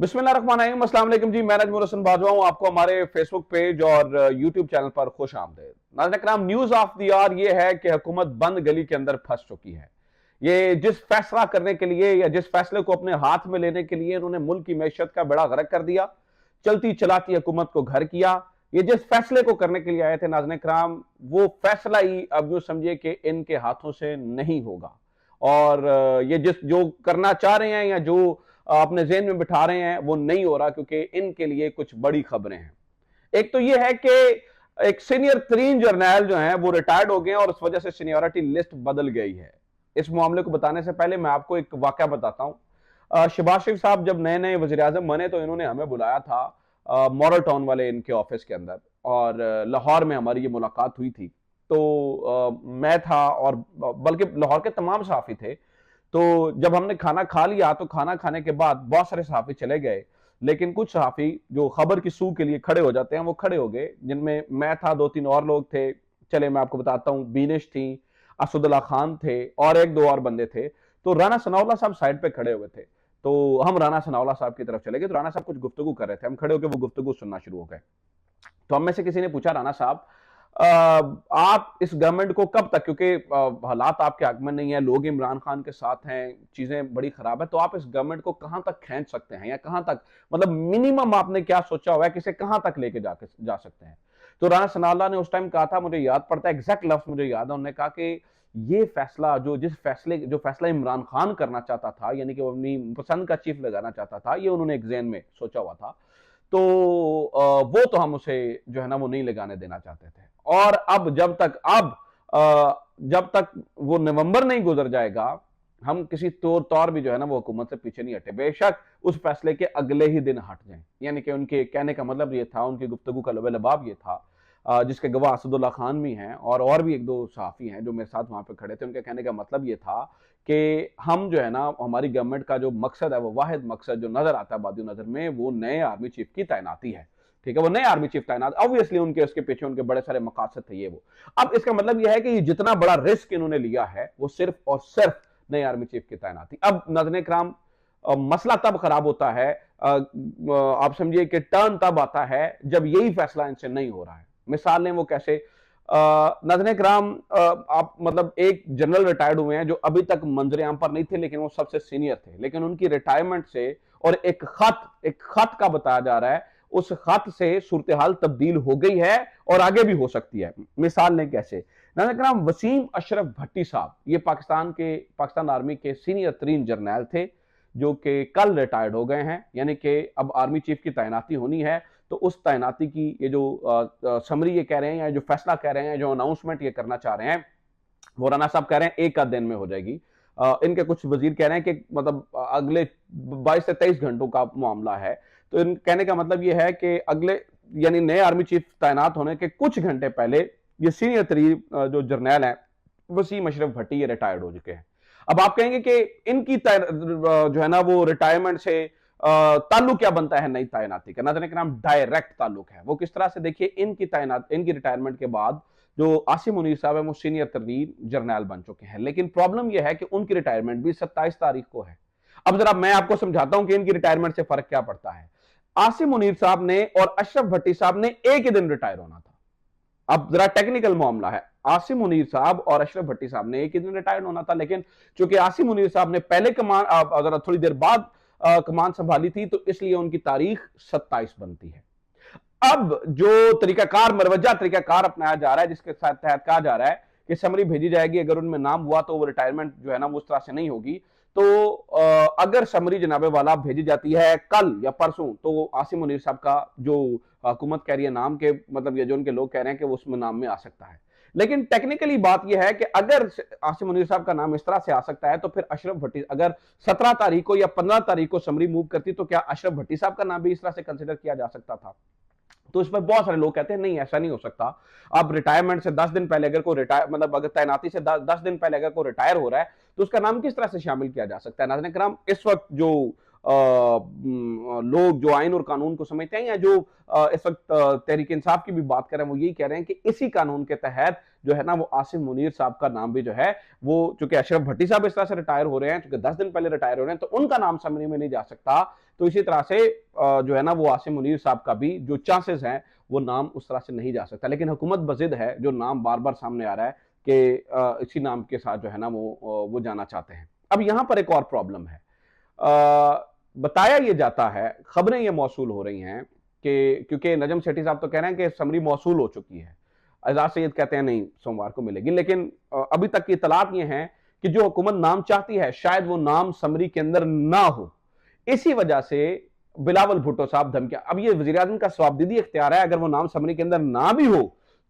बिस्मिल्लाहिर्रहमानिर्रहीम। अस्सलाम वालेकुम जी, मैं नजमुल हसन बाजवा हूं। आपको हमारे फेसबुक पेज और यूट्यूब चैनल पर खुश आमदेद। नाज़रीन किराम, न्यूज ऑफ द आवर ये है कि हुकूमत बंद गली के अंदर फंस चुकी है। ये जिस फैसला करने के लिए या जिस फैसले को अपने हाथ में लेने के लिए इन्होंने मुल्क की मैशत का बेड़ा गर्क कर दिया, चलती चलाती हुकूमत को घर किया। ये जिस फैसले को करने के लिए आए थे नाज़रीन किराम, वो फैसला ही अब यूं समझिए कि इनके हाथों से नहीं होगा। और ये जिस जो करना चाह रहे हैं या जो अपने जेहन में बिठा रहे हैं वो नहीं हो रहा, क्योंकि इनके लिए कुछ बड़ी खबरें हैं। एक तो ये है कि एक सीनियर तरीन जर्नैल जो है वो रिटायर्ड हो गए हैं और उस वजह से सीनियरिटी लिस्ट बदल गई है। इस मामले को बताने से पहले मैं आपको एक वाकया बताता हूं। शहबाज शरीफ साहब जब नए नए वजीर आजम बने तो इन्होंने हमें बुलाया था मॉडल टाउन वाले इनके ऑफिस के अंदर, और लाहौर में हमारी ये मुलाकात हुई थी। तो मैं था और बल्कि लाहौर के तमाम सहाफी थे। तो जब हमने खाना खा लिया तो खाना खाने के बाद बहुत सारे सहाफी चले गए, लेकिन कुछ सहाफी जो खबर की सूह के लिए खड़े हो जाते हैं वो खड़े हो गए, जिनमें मैं था, दो तीन और लोग थे। चले मैं आपको बताता हूँ, बीनिश थी, असदुल्ला खान थे और एक दो और बंदे थे। तो राना सनाउल्लाह साहब साइड पे खड़े हुए थे। तो हम राना सनाउल्लाह साहब की तरफ चले गए। तो राना साहब कुछ गुफ्तगू कर रहे थे, हम खड़े होकर वो गुफ्तगू सुनना शुरू हो गए। तो हम में से किसी ने पूछा, राना साहब आप इस गवर्नमेंट को कब तक, क्योंकि हालात आपके हक में नहीं है, लोग इमरान खान के साथ हैं, चीजें बड़ी खराब है, तो आप इस गवर्नमेंट को कहां तक खींच सकते हैं या कहां तक, मतलब मिनिमम आपने क्या सोचा हुआ है कि इसे कहां तक लेके जा सकते हैं? तो राना सनाउल्लाह ने उस टाइम कहा था, मुझे याद पड़ता है, एग्जैक्ट लफ्ज मुझे याद है, उन्होंने कहा कि ये फैसला जो फैसला इमरान खान करना चाहता था, यानी कि वो अपनी पसंद का चीफ लगाना चाहता था, ये उन्होंने एक ज़हन में सोचा हुआ था। तो वो तो हम उसे जो है ना वो नहीं लगाने देना चाहते थे। और अब जब तक वो नवंबर नहीं गुजर जाएगा, हम किसी तौर भी जो है ना वो हुकूमत से पीछे नहीं हटे, बेशक उस फैसले के अगले ही दिन हट जाएं। यानी कि उनके कहने का मतलब ये था, उनकी गुफ्तगू का लबे-लबाब ये था, जिसके गवाह असदुल्ला खान भी हैं और भी एक दो सहाफ़ी हैं जो मेरे साथ वहाँ पे खड़े थे। उनके कहने का मतलब ये था कि हम जो है ना, हमारी गवर्नमेंट का जो मकसद है, वो वाहिद मकसद जो नज़र आता है बादी नज़र में, वो नए आर्मी चीफ की तैनाती है। ठीक है, वो नए आर्मी चीफ तैनात, ऑब्वियसली उनके उसके पीछे उनके बड़े सारे मकासद थे ये वो। अब इसका मतलब यह है कि ये जितना बड़ा रिस्क इन्होंने लिया है वो सिर्फ और सिर्फ नए आर्मी चीफ की तैनाती। अब नाज़रीन किराम, मसला तब खराब होता है, आप समझिए कि टर्न तब आता है जब यही फैसला इनसे नहीं हो रहा है। मिसाल लें, वो कैसे? नाज़रीन किराम, आप मतलब एक जनरल रिटायर्ड हुए हैं जो अभी तक मंजर आम पर नहीं थे, लेकिन वो सबसे सीनियर थे, लेकिन उनकी रिटायरमेंट से और एक खत का बताया जा रहा है, उस खत से सूरत हाल तब्दील हो गई है और आगे भी हो सकती है। मिसाल लें कैसे? नाज़रीन किराम, वसीम अशरफ भट्टी साहब, ये पाकिस्तान आर्मी के सीनियर तरीन जर्नैल थे, जो कि कल रिटायर्ड हो गए हैं। यानी कि अब आर्मी चीफ की तैनाती होनी है, तो उस तैनाती की ये जो समरी ये कह रहे हैं या जो फैसला कह रहे हैं, जो अनाउंसमेंट ये करना चाह रहे हैं, वो राना साहब कह रहे हैं एक आध दिन में हो जाएगी। इनके कुछ वजीर कह रहे हैं कि मतलब अगले 22 से 23 घंटों का मामला है। तो इन कहने का मतलब ये है कि अगले, यानी नए आर्मी चीफ तैनात होने के कुछ घंटे पहले ये सीनियर तरीन जो जर्नैल हैं वसीम अशरफ भट्टी, ये रिटायर्ड हो चुके हैं। अब आप कहेंगे कि इनकी जो है ना वो रिटायरमेंट से ताल्लुक क्या बनता है नई तैनाती का? नाज़रीन किराम, डायरेक्ट ताल्लुक है। वो किस तरह से? देखिए, इनकी रिटायरमेंट के बाद जो आसिम मुनीर साहब है वो सीनियर तरीन जर्नैल बन चुके हैं, लेकिन प्रॉब्लम यह है कि उनकी रिटायरमेंट भी 27 तारीख को है। अब जरा मैं आपको समझाता हूं कि इनकी रिटायरमेंट से फर्क क्या पड़ता है। आसिम मुनीर साहब ने और अशरफ भट्टी साहब ने एक ही दिन रिटायर होना था। अब जरा टेक्निकल मामला है, आसिम मुनीर साहब और अशरफ भट्टी साहब ने एक ही दिन रिटायर होना था, लेकिन चूंकि आसिम मुनीर साहब ने पहले कमान, जरा थोड़ी देर बाद कमान संभाली थी, तो इसलिए उनकी तारीख 27 बनती है। अब जो तरीकाकार, मरवजा तरीकाकार अपनाया जा रहा है, जिसके तहत कहा जा रहा है कि समरी भेजी जाएगी, अगर उनमें नाम हुआ तो वो रिटायरमेंट जो है ना वो उस तरह से नहीं होगी। तो अगर समरी जनाबे वाला भेजी जाती है कल या परसों, तो आसिम मुनीर साहब का जो हुकूमत कह रही है नाम के, मतलब ये जो उनके लोग कह रहे हैं कि वो उसमें नाम में आ सकता है। लेकिन टेक्निकली बात यह है कि अगर आसिम मुनीर साहब का नाम इस तरह से आ सकता है, तो फिर अशरफ भट्टी, अगर 17 तारीख को या 15 तारीख को समरी मूव करती, तो क्या अशरफ भट्टी साहब का नाम भी इस तरह से कंसिडर किया जा सकता था? तो इस पर बहुत सारे लोग कहते हैं नहीं, ऐसा नहीं हो सकता। अब रिटायरमेंट से 10 दिन पहले अगर कोई रिटायर, मतलब अगर तैनाती से 10 दिन पहले अगर कोई रिटायर हो रहा है, तो उसका नाम किस तरह से शामिल किया जा सकता है? नाज़रीन किराम, इस वक्त जो लोग जो आइन और कानून को समझते हैं, या जो इस वक्त तहरीक इंसाफ की भी बात कर रहे हैं, वो यही कह रहे हैं कि इसी कानून के तहत जो है ना वो आसिम मुनीर साहब का नाम भी जो है वो, चूंकि अशरफ भट्टी साहब इस तरह से रिटायर हो रहे हैं, चूंकि 10 दिन पहले रिटायर हो रहे हैं, तो उनका नाम समरी में नहीं जा सकता। तो इसी तरह से जो है ना वो आसिम मुनीर साहब का भी जो चांसेस हैं वो नाम उस तरह से नहीं जा सकता, लेकिन हुकूमत बजिद है जो नाम बार बार सामने आ रहा है कि इसी नाम के साथ जो है ना वो जाना चाहते हैं। अब यहां पर एक और प्रॉब्लम है, बताया ये जाता है, खबरें ये मौसूल हो रही हैं कि क्योंकि नजम सेठी साहब तो कह रहे हैं कि समरी मौसूल हो चुकी है, एजाज सैयद कहते हैं नहीं सोमवार को मिलेगी, लेकिन अभी तक की इतलात ये हैं कि जो हुकूमत नाम चाहती है शायद वो नाम समरी के अंदर ना हो। इसी वजह से बिलावल भुट्टो साहब धमकियां, अब ये वजीर आजम का स्वाबदीदी इख्तियार है, अगर वो नाम समरी के अंदर ना भी हो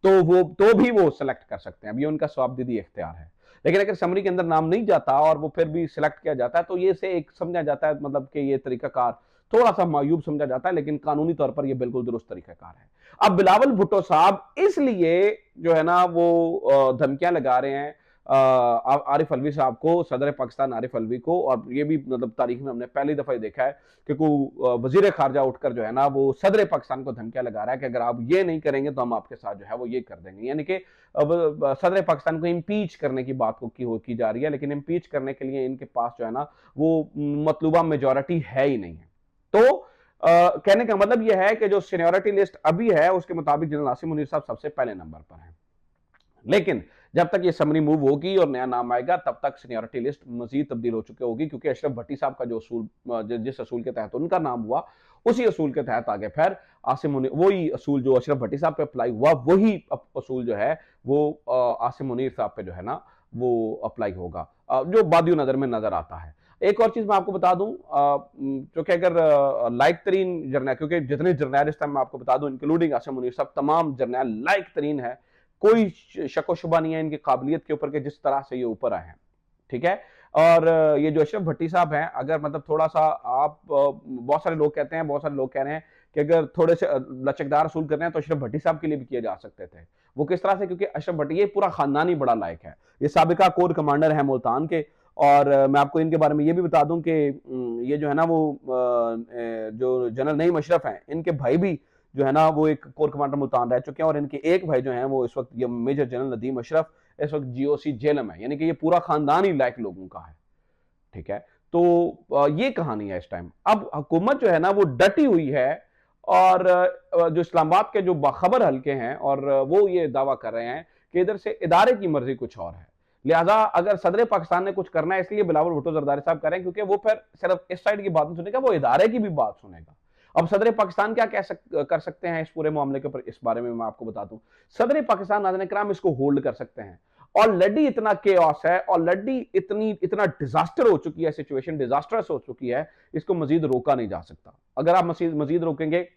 तो भी वो सिलेक्ट कर सकते हैं, अब ये उनका स्वाबदीदी इख्तियार है। लेकिन अगर समरी के अंदर नाम नहीं जाता और वो फिर भी सिलेक्ट किया जाता है तो ये से एक समझा जाता है, मतलब कि ये तरीकाकार थोड़ा सा मायूब समझा जाता है, लेकिन कानूनी तौर पर ये बिल्कुल दुरुस्त तरीकाकार है। अब बिलावल भुट्टो साहब इसलिए जो है ना वो धमकियां लगा रहे हैं आरिफ अलवी साहब को, सदर पाकिस्तान आरिफ अलवी को, और ये भी मतलब तारीख में हमने पहली दफा ही देखा है कि वजीर खारजा उठकर जो है ना वो सदर पाकिस्तान को धमकियां लगा रहा है कि अगर आप ये नहीं करेंगे तो हम आपके साथ जो है वो ये कर देंगे, यानी कि सदर पाकिस्तान को इम्पीच करने की बात की जा रही है, लेकिन इम्पीच करने के लिए इनके पास जो है ना वो मतलूबा मेजोरिटी है ही नहीं है। तो कहने का मतलब यह है कि जो सीनियरिटी लिस्ट अभी है उसके मुताबिक जनरल आसिम मुनीर साहब सबसे पहले नंबर पर हैं, लेकिन जब तक ये समरी मूव होगी और नया नाम आएगा तब तक सीनियरिटी लिस्ट मजीद तब्दील हो चुकी होगी, क्योंकि अशरफ भट्टी साहब का जो असूल जिस असूल के तहत उनका नाम हुआ उसी असूल के तहत आगे फिर आसिम मुनीर, वही असूल जो अशरफ भट्टी साहब पे अप्लाई हुआ वही असूल जो है वो आसिम मुनीर साहब पे जो है ना वो अप्लाई होगा, जो बादियों नजर में नजर आता है। एक और चीज मैं आपको बता दूं, क्योंकि अगर लाइक तरीन जर्नैल, क्योंकि जितने जर्नैल इस टाइम मैं आपको बता दूं इंक्लूडिंग आसिम मुनीर साहब, तमाम जर्नैल लाइक तरीन है, कोई शक व शुबा नहीं है इनकी काबिलियत के ऊपर कि जिस तरह से ये ऊपर आए हैं, ठीक है। और ये जो अशरफ भट्टी साहब हैं, अगर मतलब थोड़ा सा आप बहुत सारे लोग कहते हैं, बहुत सारे लोग कह रहे हैं कि अगर थोड़े से लचकदार असूल कर रहे हैं तो अशरफ भट्टी साहब के लिए भी किए जा सकते थे। वो किस तरह से, क्योंकि अशरफ भट्टी ये पूरा खानदान ही बड़ा लायक है, ये साबिका कोर कमांडर है मुल्तान के, और मैं आपको इनके बारे में ये भी बता दूं कि ये जो है ना वो जो जनरल नईम अशरफ हैं इनके भाई भी जो है ना वो एक कोर कमांडर मुल्तान रह चुके हैं, और इनके एक भाई जो हैं वो इस वक्त ये मेजर जनरल नदीम अशरफ इस वक्त जीओसी जेल में है, यानी कि ये पूरा खानदान ही लायक लोगों का है, ठीक है। तो ये कहानी है इस टाइम। अब हुकूमत जो है ना वो डटी हुई है, और जो इस्लामाबाद के जो बाखबर हल्के हैं और वो ये दावा कर रहे हैं कि इधर से इदारे की मर्जी कुछ और है, लिहाजा अगर सदर पाकिस्तान ने कुछ करना है, इसलिए बिलावल भुट्टो जरदारी साहब करें क्योंकि वो फिर सिर्फ इस साइड की बात नहीं सुनेगा, वो इदारे की भी बात सुनेगा। अब सदर पाकिस्तान क्या कर सकते हैं इस पूरे मामले के ऊपर, इस बारे में मैं आपको बता दूं। सदर पाकिस्तान नाज़रीन किराम इसको होल्ड कर सकते हैं, ऑलरेडी इतना केओस है, ऑलरेडी इतना डिजास्टर हो चुकी है, सिचुएशन डिजास्टरस हो चुकी है, इसको मजीद रोका नहीं जा सकता। अगर आप मजीद रोकेंगे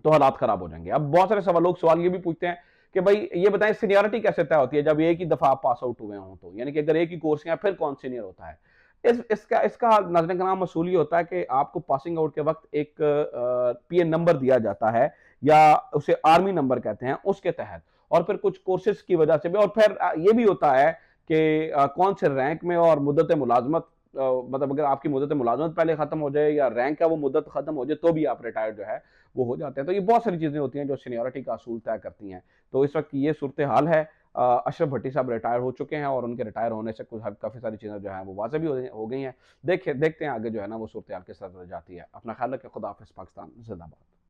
तो हालात खराब हो जाएंगे। अब बहुत सारे लोग सवाल ये भी पूछते हैं कि भाई ये बताएं सीनियरिटी कैसे तय होती है जब एक ही दफा आप पास आउट हुए हों, तो यानी कि अगर एक ही कोर्स है फिर कौन सीनियर होता है। इसका नाज़रीन कराम असूल ये होता है कि आपको पासिंग आउट के वक्त एक पीएन नंबर दिया जाता है, या उसे आर्मी नंबर कहते हैं, उसके तहत, और फिर कुछ कोर्सेज की वजह से भी, और फिर ये भी होता है कि कौन से रैंक में और मुद्दत मुलाजमत, मतलब अगर आपकी मुद्दत मुलाजमत पहले खत्म हो जाए या रैंक का वो मुद्दत खत्म हो जाए तो भी आप रिटायर्ड जो है वो हो जाते हैं। तो ये बहुत सारी चीजें होती हैं जो सीनियरिटी का असूल तय करती हैं। तो इस वक्त ये सूरत हाल है। अशरफ भट्टी साहब रिटायर हो चुके हैं, और उनके रिटायर होने से कुछ काफी सारी चीजें जो है वो वाज़ेह भी हो गई हैं। देखते हैं आगे जो है ना वो सूरत हाल किस तरह जाती है। अपना ख्याल रखें। खुदा हाफिज़। पाकिस्तान जिंदाबाद।